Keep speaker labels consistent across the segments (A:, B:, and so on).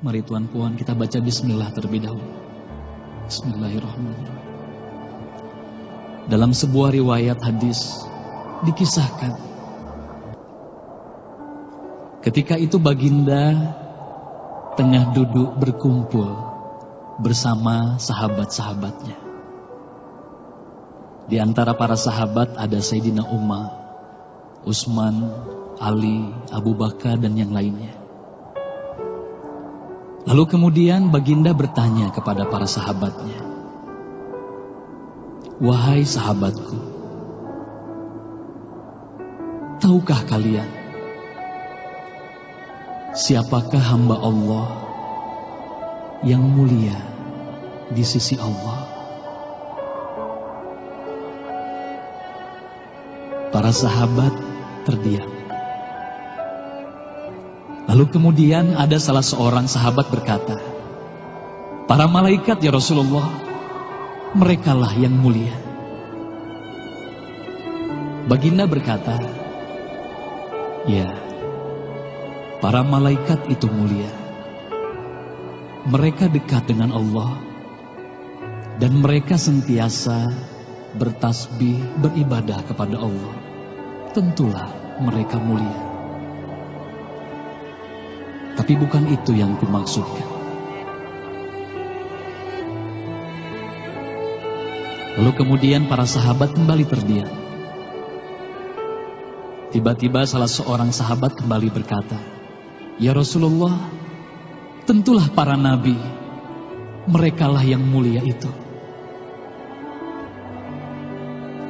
A: Mari Tuan Puan kita baca bismillah terlebih dahulu. Bismillahirrahmanirrahim. Dalam sebuah riwayat hadis dikisahkan, ketika itu baginda tengah duduk berkumpul bersama sahabat-sahabatnya. Di antara para sahabat ada Sayyidina Umar, Utsman, Ali, Abu Bakar dan yang lainnya. Lalu kemudian baginda bertanya kepada para sahabatnya, "Wahai sahabatku, tahukah kalian siapakah hamba Allah yang mulia di sisi Allah?" Para sahabat terdiam. Lalu kemudian ada salah seorang sahabat berkata, "Para malaikat ya Rasulullah, merekalah yang mulia." Baginda berkata, "Ya, para malaikat itu mulia. Mereka dekat dengan Allah dan mereka sentiasa bertasbih, beribadah kepada Allah. Tentulah mereka mulia. Tapi bukan itu yang kumaksudkan." Lalu kemudian para sahabat kembali terdiam. Tiba-tiba salah seorang sahabat kembali berkata, "Ya Rasulullah, tentulah para nabi, merekalah yang mulia itu."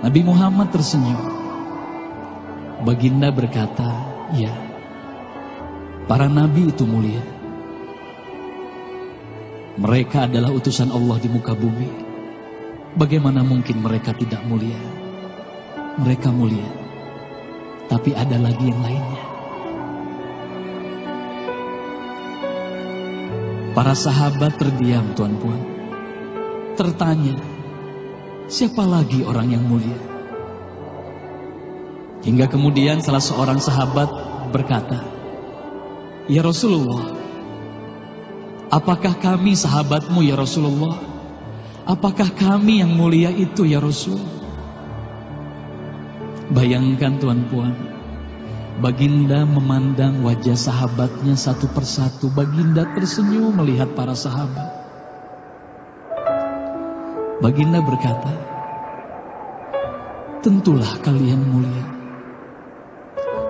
A: Nabi Muhammad tersenyum. Baginda berkata, "Ya, para nabi itu mulia. Mereka adalah utusan Allah di muka bumi. Bagaimana mungkin mereka tidak mulia? Mereka mulia. Tapi ada lagi yang lainnya." Para sahabat terdiam, Tuan Puan. Tertanya, siapa lagi orang yang mulia? Hingga kemudian salah seorang sahabat berkata, "Ya Rasulullah, apakah kami sahabatmu ya Rasulullah? Apakah kami yang mulia itu ya Rasul?" Bayangkan Tuan Puan, baginda memandang wajah sahabatnya satu persatu. Baginda tersenyum melihat para sahabat. Baginda berkata, "Tentulah kalian mulia.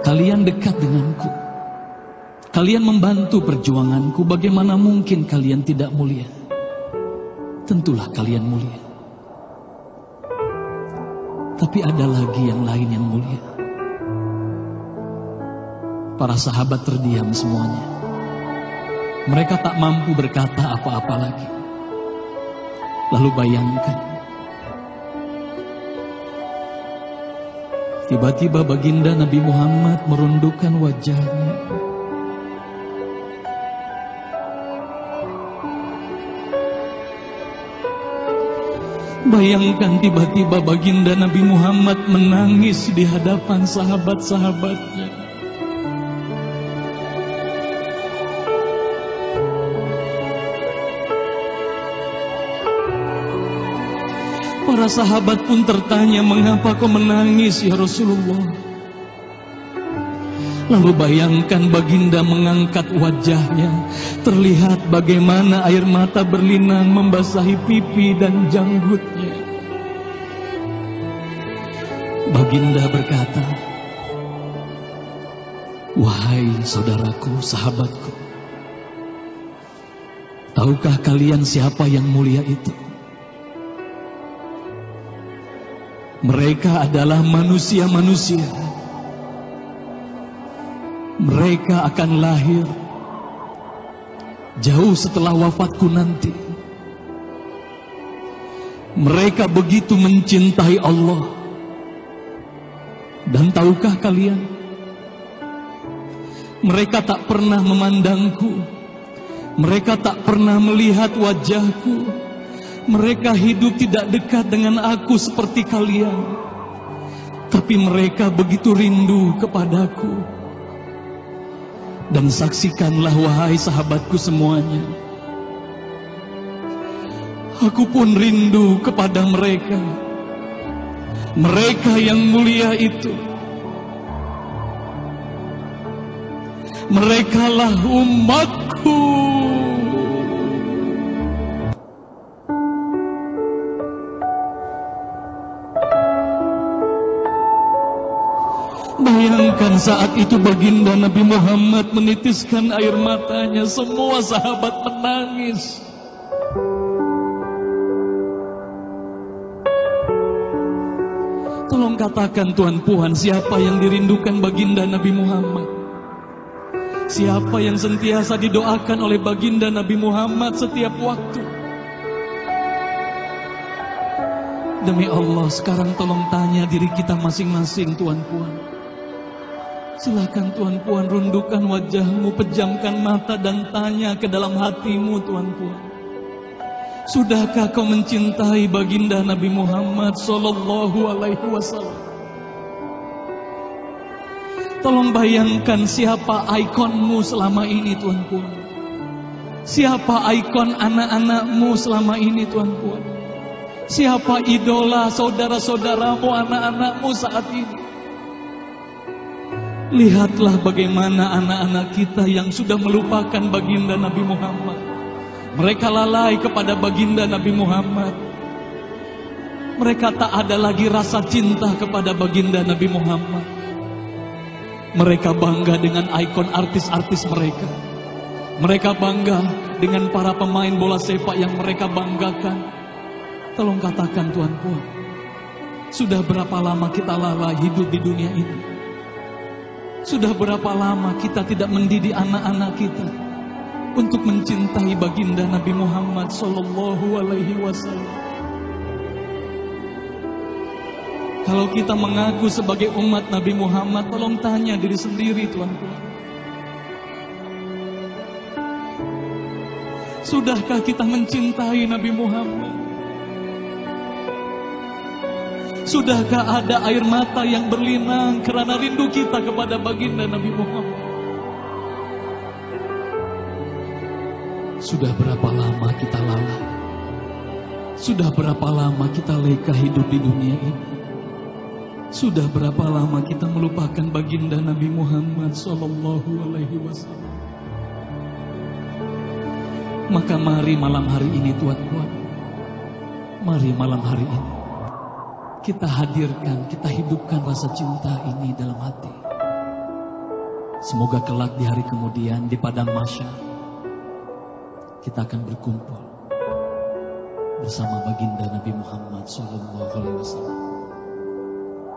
A: Kalian dekat denganku. Kalian membantu perjuanganku. Bagaimana mungkin kalian tidak mulia? Tentulah kalian mulia. Tapi ada lagi yang lain yang mulia." Para sahabat terdiam semuanya. Mereka tak mampu berkata apa-apa lagi. Lalu bayangkan, tiba-tiba baginda Nabi Muhammad merundukkan wajahnya. Bayangkan tiba-tiba baginda Nabi Muhammad menangis di hadapan sahabat-sahabatnya. Para sahabat pun tertanya, "Mengapa kau menangis ya Rasulullah?" Lalu bayangkan baginda mengangkat wajahnya. Terlihat bagaimana air mata berlinang membasahi pipi dan janggutnya. Baginda berkata, "Wahai saudaraku, sahabatku, tahukah kalian siapa yang mulia itu? Mereka adalah manusia-manusia. Mereka akan lahir jauh setelah wafatku nanti. Mereka begitu mencintai Allah. Dan tahukah kalian, mereka tak pernah memandangku. Mereka tak pernah melihat wajahku. Mereka hidup tidak dekat dengan aku seperti kalian. Tapi mereka begitu rindu kepadaku. Dan saksikanlah wahai sahabatku semuanya, aku pun rindu kepada mereka, mereka yang mulia itu. Merekalah umatku. Bayangkan saat itu baginda Nabi Muhammad menitiskan air matanya, semua sahabat menangis. Tolong katakan Tuhan Puan, siapa yang dirindukan baginda Nabi Muhammad? Siapa yang sentiasa didoakan oleh baginda Nabi Muhammad setiap waktu? Demi Allah, sekarang tolong tanya diri kita masing-masing, Tuan Puan. Silakan Tuan Puan, rundukkan wajahmu, pejamkan mata dan tanya ke dalam hatimu, Tuan Puan. Sudahkah kau mencintai baginda Nabi Muhammad sallallahu alaihi wasallam? Tolong bayangkan siapa ikonmu selama ini, Tuan Puan. Siapa ikon anak-anakmu selama ini, Tuan Puan. Siapa idola saudara-saudaramu, anak-anakmu saat ini. Lihatlah bagaimana anak-anak kita yang sudah melupakan baginda Nabi Muhammad. Mereka lalai kepada baginda Nabi Muhammad. Mereka tak ada lagi rasa cinta kepada baginda Nabi Muhammad. Mereka bangga dengan ikon artis-artis mereka. Mereka bangga dengan para pemain bola sepak yang mereka banggakan. Tolong katakan Tuan Puan, sudah berapa lama kita lalai hidup di dunia ini? Sudah berapa lama kita tidak mendidik anak-anak kita untuk mencintai baginda Nabi Muhammad sallallahu alaihi wasallam? Kalau kita mengaku sebagai umat Nabi Muhammad, tolong tanya diri sendiri, Tuan Puan. Sudahkah kita mencintai Nabi Muhammad? Sudahkah ada air mata yang berlinang karena rindu kita kepada baginda Nabi Muhammad? Sudah berapa lama kita lalai? Sudah berapa lama kita leka hidup di dunia ini? Sudah berapa lama kita melupakan baginda Nabi Muhammad sallallahu alaihi wasallam? Maka mari malam hari ini, Tuan Puan, mari malam hari ini kita hadirkan, kita hidupkan rasa cinta ini dalam hati. Semoga kelak di hari kemudian di padang mahsyar kita akan berkumpul bersama baginda Nabi Muhammad sallallahu alaihi wasallam.